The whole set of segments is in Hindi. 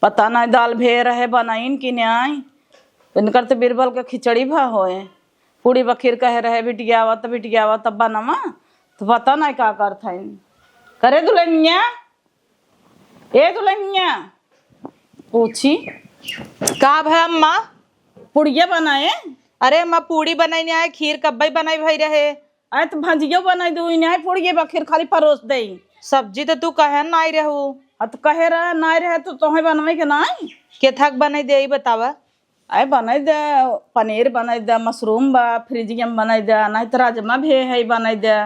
पता नहीं दाल भे रहे बनाइन कि नहीं। इनकर तो बीरबल के खिचड़ी भा होए, पूड़ी बखीर कहे रहे बिटियावा तब बनवा, तो पता नहीं का करता करे दुल्हनिया। ए दुल्हनिया पूछी का भाई अम्मा? पुड़िया बनाए। अरे अम्मा पूड़ी बनाई आए, खीर कब्बई बनाई भाई रहे। अरे तो भजियो बनाई दू नहीं, पुड़िया बखीर खाली परोस दे। सब्जी तो तू कहे नहीं रहू। तो कहे रहे नहीं रहे तो तुम्हें बनवे के नहीं के थक बनाई दे बतावा। अरे बनाई दे, पनीर बनाई दे, मशरूम बा फ्रिजिया में बनाई दे, नहीं तो राजमा भी है बनाई दे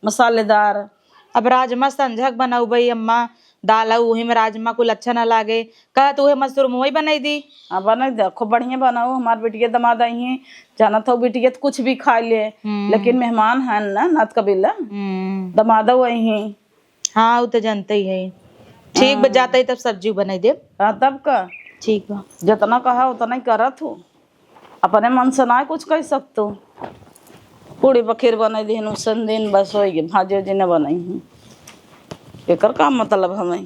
मसालेदार। अब राजमा संझक बनाऊ भाई अम्मा, दाल उही में राजमा कुल अच्छा ना लागे, कह तू मशरूम वही बनाई दी। हाँ बनाई दे, खूब बढ़िया बनाओ। हमारे बेटिया दमाद आई है, जाना था बेटिया तो कुछ भी खा ले, लेकिन मेहमान है ना नात कबीला, दमाद वही है। हाँ वो तो जानते ही है। ठीक बा जाता ही तब सब्जी बनाई दे। हाँ तब का ठीक बा, जितना कहा उतना ही करत हो, अपने मन से ना कुछ कह सकते। पूड़ी बखीर बनाई दी उसन दिन बस हो गई, भाजी उजी ने बनाई हूँ। एकर का मतलब हमें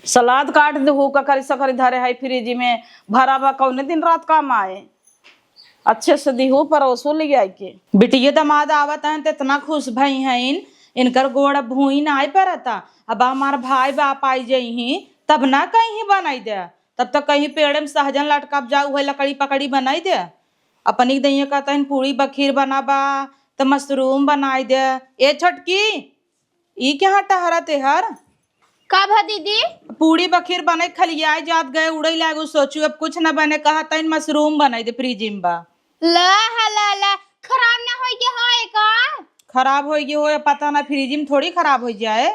सलाद काट दू का करी सकरी धरे है फ्रिज में भरा बा, कौने दिन रात काम आए अच्छे से दीहू परोसो ले आई के। बिटिया दमाद आवत है तो इतना खुश भई हैं इनकर गोड़ भूई ना परता। अब हमार भाई बाप आई जही तब ना कहीं बनाई दे, तब तक कहीं पेड़ में सहजन लटका जाऊ है लकड़ी पकड़ी बनाई दे। अपनी दही कहता है पूड़ी बखीर बनाबा तो मशरूम बनाई दे। ए छोटकी ई क्या टहरा तेहर का भा दीदी? पूड़ी बखीर बने खलियाई जात गए उड़ई लागू सोचू अब कुछ न बने, कहा तैन मशरूम बनाई दे फ्रिज में बा। ला खराब ना होई के होए का? खराब हो गई हो पता ना, फ्रिज में थोड़ी खराब हो जाए।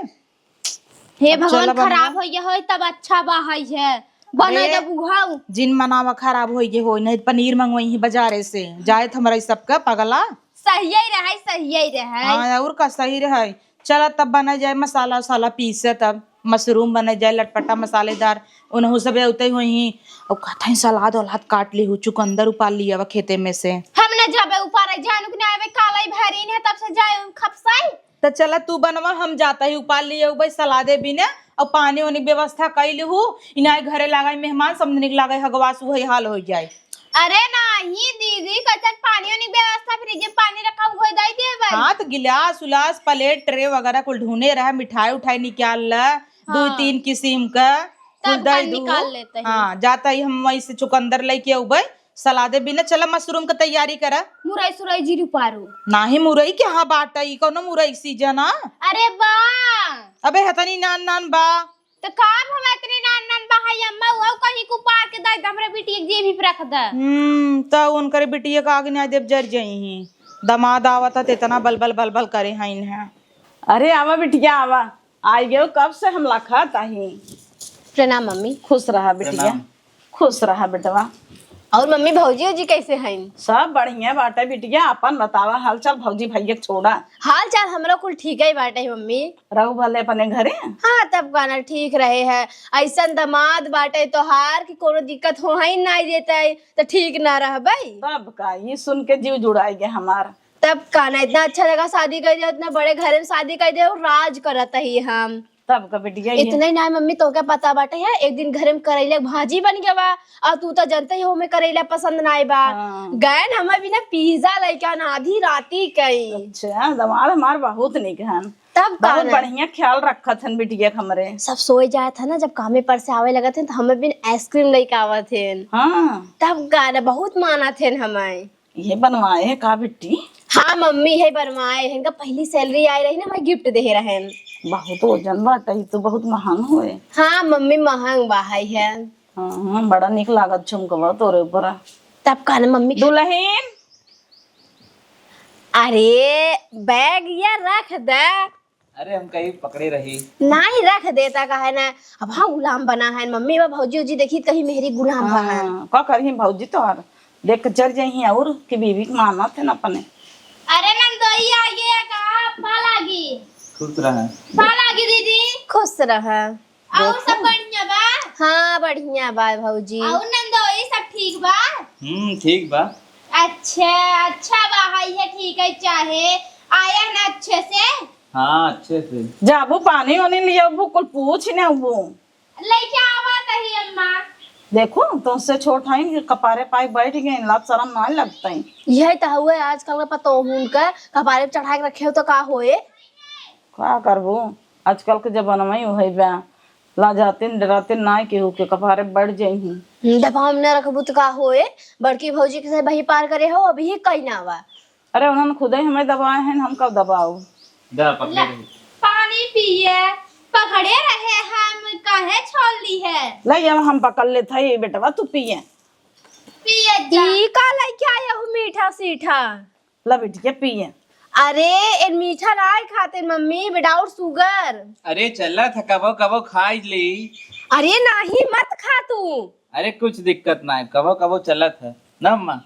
हे भगवान खराब होई होए तब अच्छा बा है बनाई दे बुझाऊ। जिन मनावा खराब हो गई हो नहीं पनीर मंगवाई ही बाजारे से जाए हमारा सबका पगला। सही रहे। हाँ और का सही रहे। चला तब बना जाए मसाला वसाला पीसे, तब मशरूम बना जाए लटपटा मसालेदार उन्हों सब उते हुई। और कहता है सलाद वलाद काट ली हूँ, चुकंदर उपाल लिया खेते में से। हम न जाबे ऊपर जानू के आवे कालाई भरीन है तब से जाए खपसाई। तो चला तू बनवा, हम जाता ही उपाल लिया भाई सलादे बिना और पानी वानी व्यवस्था कैली हूँ। इनाए घरे लगाई मेहमान सब निक लागे हगवास वही हाल हो जाए। अरे नहीं दीदी कचन पानी वानी व्यवस्था फ्रिज में पानी रखा हो दाई दे भाई। हाँ तो गिलास उलास प्लेट ट्रे वगैरह कुल ढूंढे रहा, मिठाई उठाई निकाल ला। हाँ। 2-3 किस्म का निकाल लेते हैं। हाँ जाता ही हम वही से चुकंदर लेके आऊ सलादे बिना। चला मशरूम का तैयारी करा। मुरई सुरई जीरू पारू नाही मुरई के हाँ बाटा ई कोनो मुरई सीजन। अरे वाह अबे हतनी नान नान बा तो काम हम इतनी नान बहाई अम्मा वो कहीं को पार के दाई हमरे बिटिया जे भी रख द। तो उनकर बिटिया का आगे देव जर जई दमाद आवत त इतना बलबल बलबल करे हइन है। अरे आवा बिटिया आवा, आई गए कब से हम लखत आई। प्रणाम मम्मी। खुश रहा बिटिया, खुश रहा बेटवा। और मम्मी भौजी जी कैसे हैं? सब बढ़िया बाटे बिटिया, अपन बतावा हाल चाल। भौजी भैया छोड़ा हाल चाल हमरा कुल ठीक है बाटे मम्मी। रहू भले अपने घरे। हाँ तब गाना ठीक रहे है। ऐसा दमाद बाटे तो हार की कोनो दिक्कत हो ही नहीं देता है तो ठीक ना रह भाई। तब का ये सुन के जीव जुड़ाई गया हमारा। तब काना इतना अच्छा लगा शादी कर दिया, इतना बड़े घर में शादी कर दिया और राज करता ही हम। तब का बिटिया इतना ही ना मम्मी तो क्या पता बाटे है एक दिन घर में करेला भाजी बन गया बा और तू तो जानते ही हो मैं करेला पसंद ना बा। हाँ। गए हमें बिना पिज्जा लेके आना आधी राती कई। अच्छा दमाद हमार बहुत निक हन, तब बहुत बढ़िया ख्याल रखत हन बिटिया हमरे। सब सोए जाए था ना जब कामे पर से आवे लगा थे तो हमें बिन आइसक्रीम लेके आवा थे। हाँ तब गाना बहुत माना थे हमें। ये बनवाए है का बिट्टी? हाँ मम्मी है बनवाए इनका पहली सैलरी आई रही ना मैं गिफ्ट दे रहे। बहुत वजन बाटे तो बहुत महंग होए। हाँ मम्मी महंग बाहाई है। हाँ बड़ा निक लागत झुमकवा तोरे ऊपर। तब कहना मम्मी दुल्हन अरे बैग या रख दे। अरे हम कहीं पकड़े रही नहीं रख देता का है ना। अब हाँ गुलाम बना है मम्मी बा भौजी उजी देखी कहीं मेरी गुलाम बना है। का करही भौजी तोहार देख के चल जाही और की बीवी माना थे ना अपने। अरे नंदोई आ गया का पालागी। खुश रहा पालागी दीदी खुश रहा। और सब बढ़िया बा? हाँ बढ़िया बा भौजी। और नंदोई सब ठीक बा? ठीक बा। अच्छा बा है ठीक है चाहे आया ना अच्छे से। हाँ अच्छे से जाबू पानी वानी लिया वो कुल पूछ ने वो लेके आवा तही अम्मा। देखो तुमसे छोट है कपारे पाई बैठ गए लात शरम ना लगता है। यह तो हुए आजकल का पतो उनका कपारे पे चढ़ा के रखे हो तो का होए। क्या करबो आजकल के जमाना में वही बा ला जाते डराते ना केहू के कपारे बैठ जाई। दबाव में न रखबू तो का होए। बड़की भौजी के से बही पार करे हो अभी ही कहीं ना हुआ। अरे उन्होंने खुद ही हमें दबाए हैं हम कब दबाओ। दा पकड़े रही। पानी पिए पकड़े रहे हम काहे छोड़ ली है। ले ये हम पकड़ ले था ये बेटवा तू पिए। पिए जा ई का लेके आया हूँ मीठा सीठा। ला बेटिया पिए। अरे इन मीठा ना खाते मम्मी विदाउट शुगर। अरे चला था कबो कबो खा ली। अरे नहीं मत खा तू। अरे कुछ दिक्कत ना है कबो कबो चला था ना अम्मा।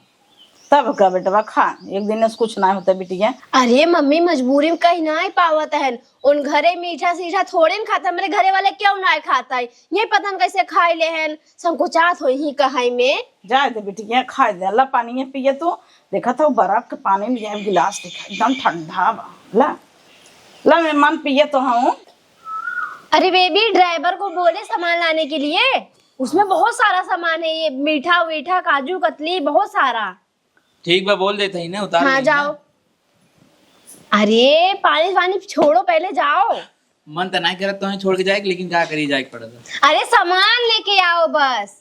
तब का बेटवा खा एक दिन से कुछ ना होता बेटिया। अरे मम्मी मजबूरी में कहीं ना ही पावत है उन घरे मीठा सीठा थोड़े न खाता। मेरे घरे वाले क्यों ना खाता है ये पता न कैसे खाई ले हैं संकोचात हो ही कहाई में। जाए दे बेटिया खा दे ला पानी पिए तो देखा था बर्फ के पानी में जाए गिलास देखा एकदम ठंडा बा। ला ला मेहमान पिए तो हूँ। अरे बेबी ड्राइवर को बोले सामान लाने के लिए उसमें बहुत सारा सामान है ये मीठा वीठा काजू कतली बहुत सारा। ठीक बा बोल देते ही ना उतार हाँ लेंगे जाओ। ना। अरे पानी वानी छोड़ो पहले जाओ। मन तो नहीं करत तो छोड़ के जाए लेकिन क्या करी जाए पड़ेगा। अरे सामान लेके आओ बस।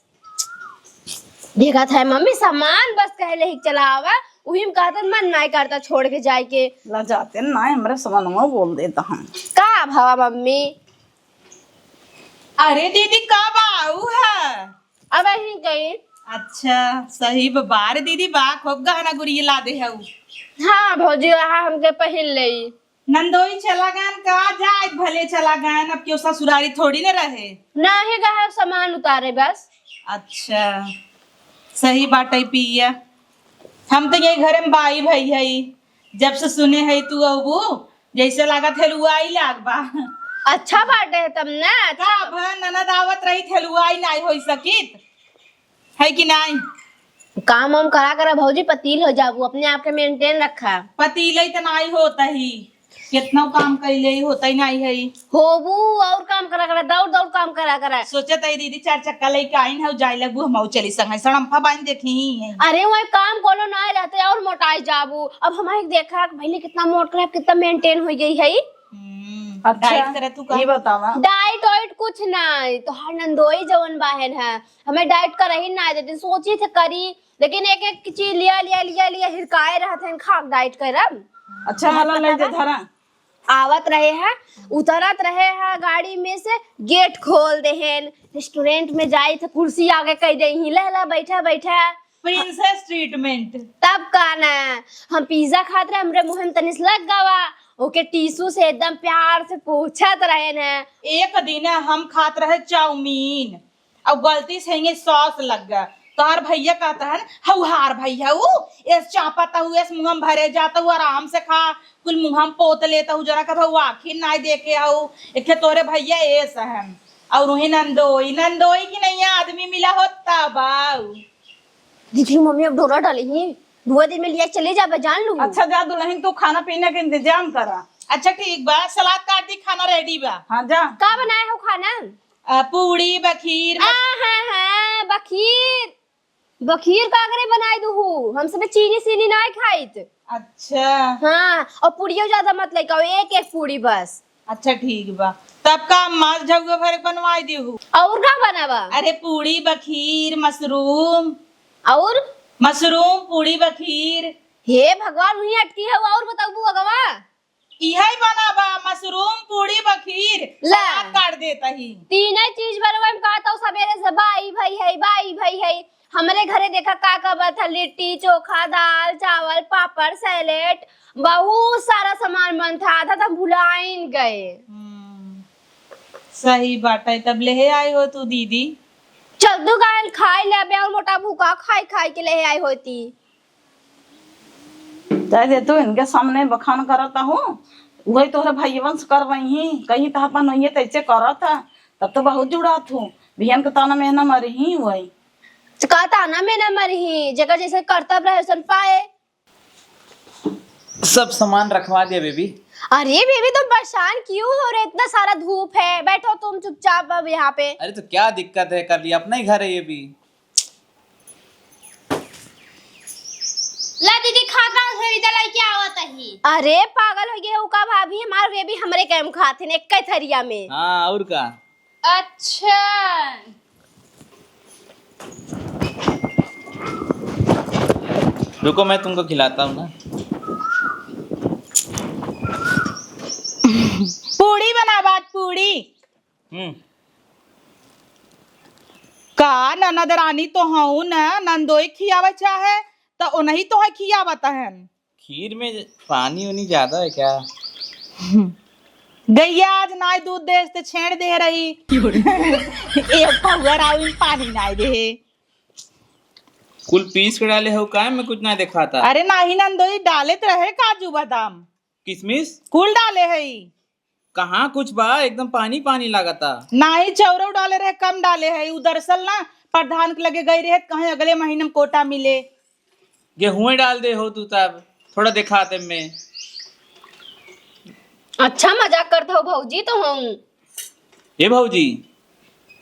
देखा था मम्मी सामान बस कहले ही चला आवा वही में कहता मन नहीं करता छोड़ के जाए के। ला जाते ना हमारे सामानवा बोल देता हम। का भावा मम्मी। अरे दीदी कब आऊ है। अब यही कहीं। अच्छा सही बार दीदी बा खूब गहना गुड़िया ला दे है। हाँ भौजी वहाँ हमके पहन ले। नंदोई चला गए का जाए भले चला गए अब क्यों ससुरारी थोड़ी न रहे। ना ही गए सामान उतारे बस। अच्छा सही बात है पिया। हम तो यही घर में बाई भई है जब से सुने है तू अबू जैसे लगा थेलुआई लाग बा। अच्छा बात है तब ना। का भन ननद आवत रही थेलुआई नहीं हो सकित है कि नहीं। काम वाम करा करा भौजी पतील हो जाबू अपने आप के मेंटेन रखा। पतीले तो नहीं होता ही कितना काम कैले होता ही नहीं है। होबू और काम करा करा दौड़ दौड़ काम करा करा। सोचत है दीदी 4 चक्का लेके आइन है जाए लगू हम चली संग सड़म्फा बांध देखी ही। अरे वही काम कोनो ना रहते और मोटाई जाबू। अब हमारे देखा पहले कितना मोट कर कितना मेंटेन हो गई है। डाइट करे तू ये बतावा डाइट वाइट कुछ नहीं तो हर नंदोई जवन बहन है हमें डाइट कर ही ना देते सोची थे करी लेकिन एक एक चीज लिया लिया लिया लिया हिरकाए रहते खाक डाइट करब। अच्छा मला ले दे धरा आवत रहे हैं उतरत रहे हैं गाड़ी में से गेट खोल दे हैं रेस्टोरेंट में जाई थे कुर्सी आगे कह दे ही ला बैठा बैठा प्रिंसेस ट्रीटमेंट। तब का ना हम पिज्जा खाते रहे हमरे मुंह में तनिस लग गवा ओके टिश्यू से एकदम प्यार से पूछत रहे न। एक दिन हम खात रहे चाउमीन और गलती से ही सॉस लग गया तार भैया कहता है हउहार भैया एस चापता हुआ इस मुंह में भरे जाता हुआ आराम से खा कुल मुंह में पोत लेता हूँ जरा कभी आखिर नहीं देखे हूँ एक तोरे भैया एस है और वही नंदोई नंदोई की नहीं आदमी मिला होता बाऊ। दीदी मम्मी अब डोरा डाली ही 2 दिन में लिया चले जा जान लू। अच्छा जा दुल्हन तू खाना पीने का इंतजाम करा। अच्छा ठीक बा सलाद काट दी खाना रेडी बा। हाँ जा का बनाए हो खाना। पूड़ी बखीर हाँ बखीर बखीर का करे बनाई दू हम सब चीनी सीनी नहीं खाइत। अच्छा हाँ और पूड़ियों ज्यादा मत लेके आओ एक एक पूड़ी बस। अच्छा ठीक बा तब का माछ झगुआ भर बनवाई दी हूँ। और का बनावा। अरे पूड़ी बखीर मशरूम और मशरूम पूड़ी बखीर। हे भगवान वही अटकी है और बताऊ भगवा यही बनाबा मशरूम पूड़ी बखीर ला। सलाद काट देता ही तीनों चीज बनवा में कहता हूँ सवेरे से बाई भाई है हमारे घरे देखा का था लिट्टी चोखा दाल चावल पापड़ सैलेड बहुत सारा सामान बनता था तो भुलाइन गए। सही बात है तब ले आए हो तू दीदी। चल दू गायल खाई ले और मोटा भूखा खाई खाई के ले आई होती। जाए दे तू इनके सामने बखान करता हूँ वही तोहरे भाई वंश कर वही कहीं तो अपन नहीं तैसे करता तब तो बहुत जुड़ा थू बिहन के ताना में न मरी ही वही कहता ना मैं न मरी जगह जैसे कर्तव्य रहे सन पाए। सब सामान रखवा दिया बेबी। अरे बेबी तुम परेशान क्यों हो रहे? इतना सारा धूप है, बैठो तुम चुपचाप अब यहाँ पे। अरे तो क्या दिक्कत है, कर लिया, अपना ही घर है ये भी। ला दीदी खाता खरीदा लाई क्या आवत ही। अरे पागल हो गए हो का भाभी? हमारे बेबी हमरे कैम खाते ने एक थरिया में। हाँ और का। अच्छा रुको मैं तुमको खिलाता हूँ ना। पूड़ी बना बात पूड़ी का ननद रानी तो हूँ न नंदोई खियावा चाहे तो उन्हीं तो है खियावता है। खीर में पानी उनी ज्यादा है क्या? गैया आज नाई दूध दे ते छेड़ दे रही एक पौगर आविन पानी नाई दे। कुल पीस के डाले हो का? मैं कुछ ना देखा था। अरे नाही नंदोई डाले तो रहे काजू बादाम किशमिश कुल डाले है। कहाँ कुछ बा, एकदम पानी पानी लागता। नाही चौरव डाले रहे कम डाले है। दरअसल ना प्रधान के लगे गई रहे कहीं अगले महीने में कोटा मिले। गेहूं डाल दे हो तू तब थोड़ा दिखाते मैं। अच्छा मजाक करता हो भौजी तो हूँ। ये भौजी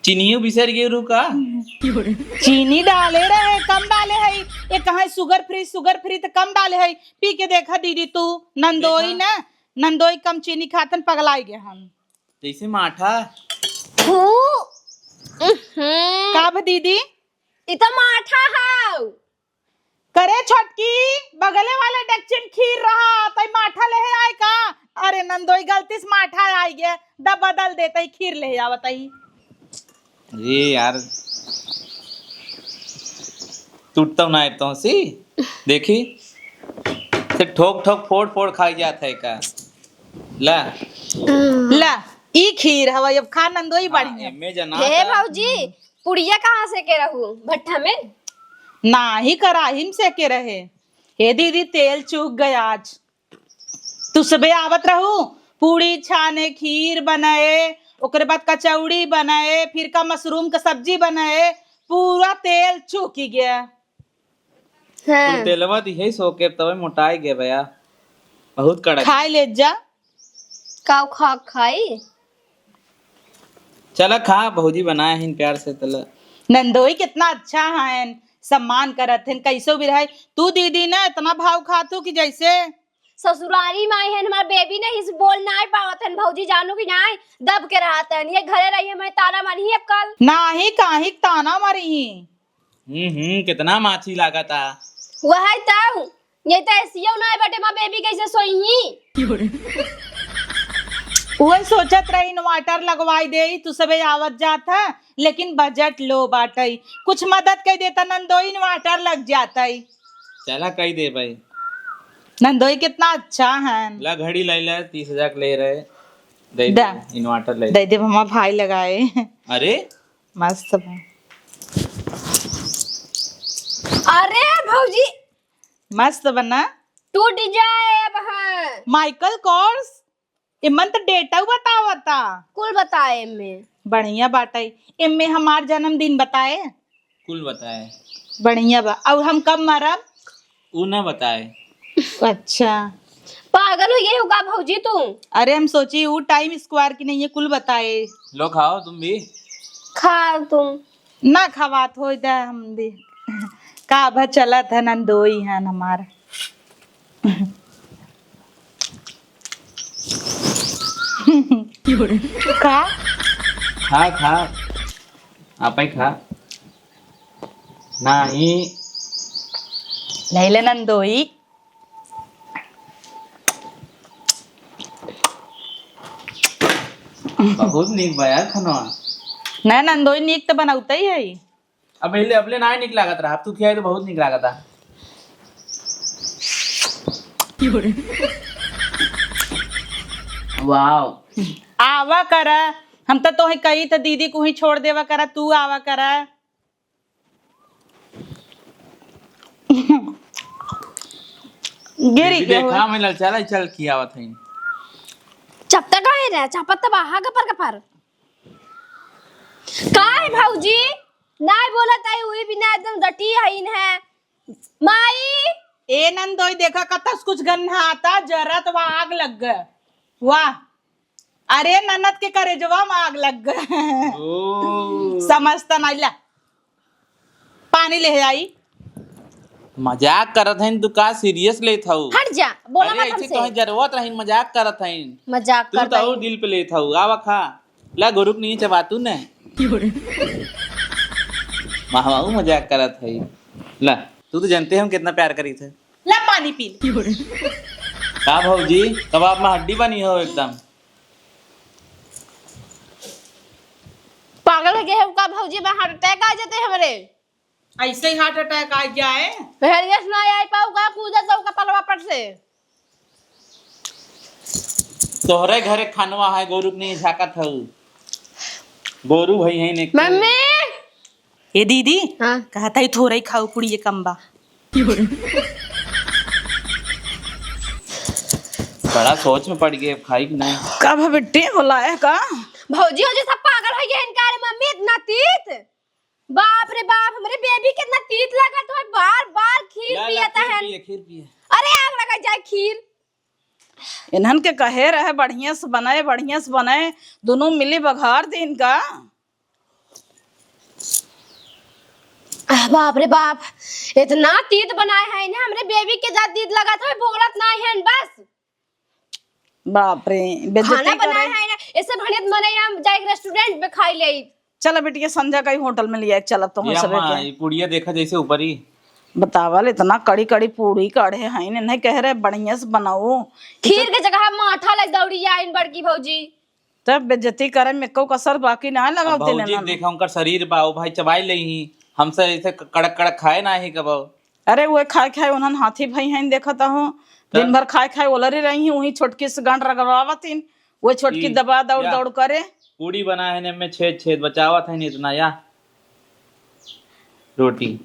चीनियों बिसर गए रू का? चीनी डाले रहे कम डाले है। ये कहा शुगर फ्री तो कम डाले है। पी के देखा दीदी तू नंदोई ना नंदोई कम चीनी खातन पगलाई गए हम जैसे माठा। का भा दीदी इतना माठा है। करे छोटकी बगले वाले डेक्चिन खीर रहा तई माठा ले आए का? अरे नंदोई गलती से माठा आई गया दब बदल देते ही खीर ले आवत ही। अरे यार टूटता ना तो सी देखी से ठोक ठोक फोड़ फोड़ खाई जाता है का। ला ला ई खीर हवा अब खा नंदोई बढ़िया। मैं जना हे भौजी पुड़िया कहाँ से के रहू? भट्ठा में ना ही कराही से के रहे। हे दीदी तेल चूक गया आज। तू सुबह आवत रहू पूड़ी छाने खीर बनाए ओकरे बाद कचौड़ी बनाए फिर का मशरूम का सब्जी बनाए पूरा तेल चूकी गया। कुल तेलवा दी है सो के तब मोटाई गए भैया बहुत कड़क। खाई ले जा काव खा खाई। चला खा भौजी बनाए हैं प्यार से तला। नंदोई कितना अच्छा है सम्मान करत है कैसो भी रहे। तू दीदी ना इतना भाव खातू कि जैसे ससुरारी माई है हमारे बेबी नहीं इस बोल ना पावत है भौजी जानो कि नहीं दब के रहत है। ये घरे रही है मैं ताना मारी है कल ना ही काहे ताना मारी ही। कितना माछी लागा था वह तो ये तो ऐसी ना बेटे माँ बेबी कैसे सोई ही। वही सोचत रही इन्वर्टर लगवाई दे तू सबे आवत जाता लेकिन बजट लो बाटई कुछ मदद कर देता नंदोई इन्वर्टर लग जाता। चला कही दे भाई। नंदोई कितना अच्छा है। ला घड़ी ले ले 30,000 ले रहे दे दा। इन्वर्टर ले दे दे मम्मा भाई लगाए अरे मस्त है। अरे भौजी मस्त बना टूट जाए अब हाँ। माइकल कोर्स इमन तो डेटा बतावता कुल बताए में बढ़िया बाटाई इनमें हमार जन्मदिन बताए कुल बताए बढ़िया बा और हम कब मरब ऊ ना बताए। अच्छा पागल हो गए होगा भौजी तू। अरे हम सोची वो टाइम स्क्वायर की नहीं है कुल बताए। लो खाओ तुम भी खा तुम ना खवात हो जाए हम भी का भा चलत है नंदोई है हमार। का खा खा आप ही खा नहीं लैले नंदोई बहुत नीक बा यार खाना। ना नंदोई नीक तो बनाउता ही है। अब पहले अपने ना निक लागत रहा अब तू खिया तो बहुत निक लागत था। वाह आवा करा हम तो तोहे कही तो दीदी को ही छोड़ देवा करा तू आवा करा। गिरी के देखा मैं चल चल किया था चपता का है रे चपता बाहा का पर काय भौजी नाय बोलत आई हुई बिना एकदम डटी हईन है माई। ए नंदोई देखा कतस कुछ गन्ना आता जरा तो आग लग गए वाह, अरे ननद के करे जवा में आग लग गए। ओ समझता नहीं। ला पानी ले आई। मजाक करत हईन, तू का सीरियस लेत हऊ? हट जा, बोला अरे मत ऐसे हमसे। तो जरूरत रही, मजाक करत हईन। मजाक तू करता तो है। दिल पे लेत हऊ। आवा खा ला, गोरुक नहीं चबातू ने। माहू मजाक करत हई। ला तू तो जानते हम कितना प्यार करी थे। ला पानी पी ले। का भौजी, कबाब में हड्डी बनी हो एकदम। पागल हो गए हैं का भौजी, में हार्ट अटैक आ जाते हैं हमरे। ऐसे ही हार्ट अटैक आ जाए। पहले ना आई पाऊ का कूदा तो का पलवा पर से। तोहरे घरे खानवा है, गोरुक नहीं झाकत हऊ। गोरू भाई है ने। मम्मी ये दीदी हाँ कहता ही थोड़ा ही खाओ पुड़ी ये कम्बा। बड़ा सोच में पड़ गए, खाई कि नहीं। कब बेटी बुलाए का? भौजी हो सब पागल हो गए इनका। अरे मम्मी इतना तीत, बाप रे बाप, हमारे बेबी कितना तीत लगा तो बार बार खीर ला, पियता है। खीर पिए। अरे आग लगा जाए खीर। इन्हन के कहे रहे बढ़िया से बनाए, दोनों मिली बघार दी इनका। बाप रे बाप, इतना तीत बनाए हैं इन्हें। हमरे बेबी के जात तीत लगा था, बोलत नहीं है बस। बाप रे, खाना बेइज्जती बनाए करे। हैं ना, इससे बढ़िया मने हम जाए रेस्टोरेंट पे खाई ले। चला बेटिया, संध्या का ही होटल में लिया चला तो ये सबे अम्मा, के ये पुड़िया देखा जैसे ऊपर ही। बतावल इतना कड़ी कड़ी पूरी काढ़े हैं, इन्हें कह रहे बढ़िया से बनाओ। खीर के जगह माठा लग दौड़ी जाए इन बड़की भौजी। तब बेइज्जती करे में को कसर बाकी ना अब लगाते भौजी देखा उनका शरीर बाओ भाई, चबाई ले ही हमसे ऐसे कड़क कड़क खाए ना ही कब। अरे वो खाए उन्हन हाथी भाई हैं देखता हूँ, दिन भर खाए ओलरी रही वही छोटकी से गांड रगड़ावतीन, वो छोटकी दबा दौड़ दौड़ करे। पूड़ी बना है में छेद छेद बचावत है नहीं इतना या रोटी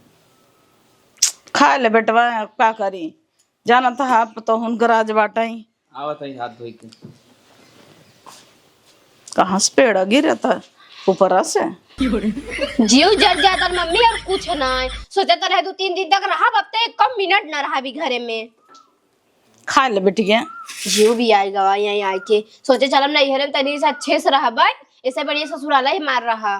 खा ले बेटवा, का करी जाना था आप तो हुन गराज बाटाई। आवत है हाथ धोई के। कहाँ से पेड़ गिरा था ऊपर से। जीव जल जाता मम्मी और कुछ ना सोचा तो रहे 2-3 दिन तक रहा, अब तो एक कम मिनट ना रहा भी घरे में। खा ले बेटिया। जीव भी आएगा यहीं आके सोचे चलम नहीं हरम तनी से अच्छे से रहा भाई, इससे बढ़िया ससुराला ही मार रहा।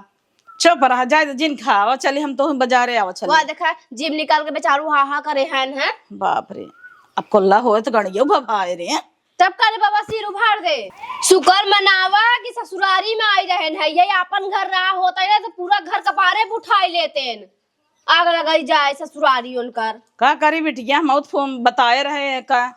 चुप रहा, जाए जिन खावा चली, हम तो बाजारे आवा चले। वहाँ देखा जीव निकाल के बेचारू हा करे हैं। बाप रे, अब कोल्ला होए तो गणियो भभाए रे। तब करे बाबा सिर उभार दे, शुक्र मनावा कि ससुरारी में आई रहन है। ये अपन घर रहा होता है तो पूरा घर कपारे पे उठाई लेते, आग लगाई जाए ससुरारी उनकर। का करी बिटिया, हम तो फोन बताए रहे का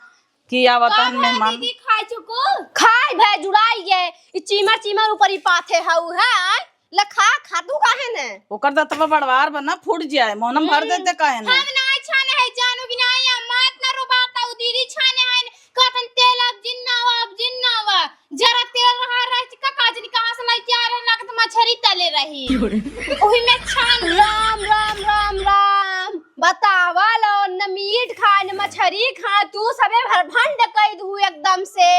कि आवता मेहमान। दीदी खाई चुको खाई भे जुड़ाई है, ई चीमर चीमर ऊपर ही पाथे हाउ है लखा खातू काहे ने ओकर दतवा बड़वार बना फूट जाए, मोनम भर देते काहे ना। हम ना छाने है जानू कि नहीं अम्मा इतना रोबाता उ दीदी छाने है कतन तेल अब जिन्नावा जरा तेल रहा का काजनी कहां से लाई तैयार लगत मछरी तले रही ओही में छान राम राम राम राम बतावा लो न मीट खा न मछरी खा, तू सबे भरभंड कई दू एकदम से।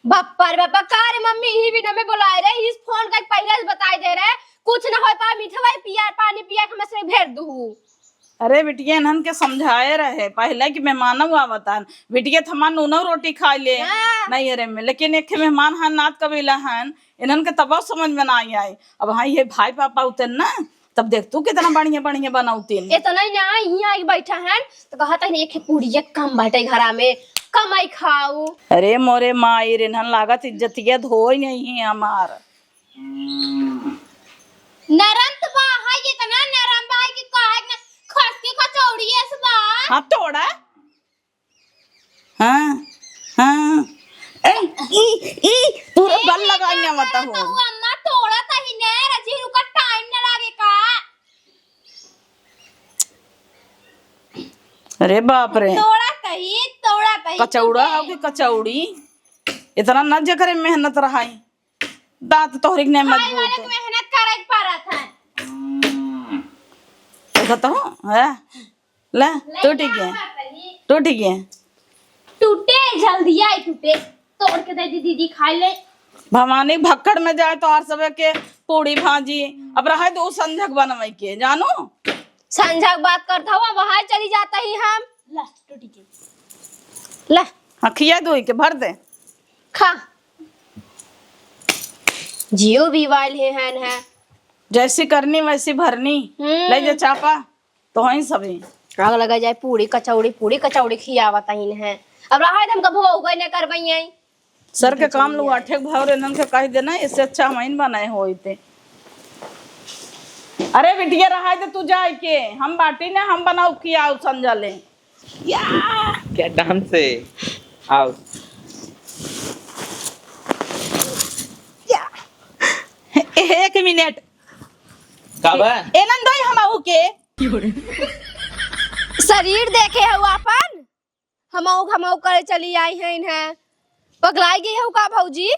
बप्पर बापा कार मम्मी ही भी न में बुलाए रहे, इस फोन का पहले से बताई दे रहे कुछ न हो पा मीठा पिया पानी पिया हम से भेज दू। अरे बिटिया इन्हन के समझाए रहे पहले कि मेहमान आवता, बिटिया थमा नूनो रोटी खा ले नहीं अरे में, लेकिन एक मेहमान हन नाथ कबीला हन, इन्हन के तब समझ में ना आई। अब हाँ ये भाई पापा उतन ना, तब देख तू कितना बढ़िया बढ़िया बनाउतीन। इतना ही ना यहाँ बैठा है तो कहता है एक पूरी कम बैठे घरा में कमाई खाऊ। अरे मोरे माई इन्हन लागत इज्जतिया धोई नहीं हमार। नरम तो बा है इतना नरम बा कि कहे ना खस के कचौड़ी है इस बार। हाँ तोड़ा। हाँ हाँ पूरा बल लगाने मत हो। अम्मा तोड़ा था ही ने रजीरू का टाइम न लागे का। अरे बाप रे, तोड़ा कही कचौड़ा हो कि कचौड़ी, इतना न जकरे मेहनत रहाई, दांत तोहरी ने मजबूत है। मेहनत करे पड़ा था देखत हो है ले टूट गए टूटे जल्दी आई टूटे तोड़ के दे दी दीदी खा ले। भवानी भक्कड़ में जाए तो हर सबे के पूड़ी भाजी अब रहा दो संझक बनवाई के जानो। संझा बात करता हुआ वहां चली जाता ही हम ला टूटी के ला हाँ खिया दो के भर दे। खा जियो भी वाइल है जैसी करनी वैसी भरनी। ले जा चापा तो वहीं सभी आग लगा जाए पूरी कचौड़ी खियावत है। अब रहा हम कब हो गए न करबई सर के काम लोग आठे भाव रे नन के कह देना इससे अच्छा महीन बनाए होते। अरे बिटिया रहा है तू जाए के हम बाटी ने हम बनाओ किया संजा ले या क्या डांस है। आओ एक मिनट कब है एनन दई हम के शरीर देखे हो अपन हम करे चली आई है इन्हें पगलाई गई है का भौजी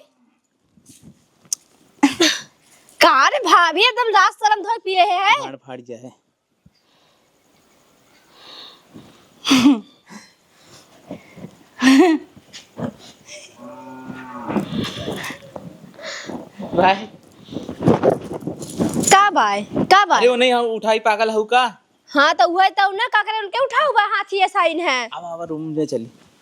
कार भाभी एकदम लाश शर्म धोई पिए है फाड़ फाड़ जाए। भाई का बाय अरे वो नहीं हम उठाई पागल हूँ का। हाँ तो वही तो ना का करे उनके उठाओ बा हाथी साइन है। अब रूम ले चली।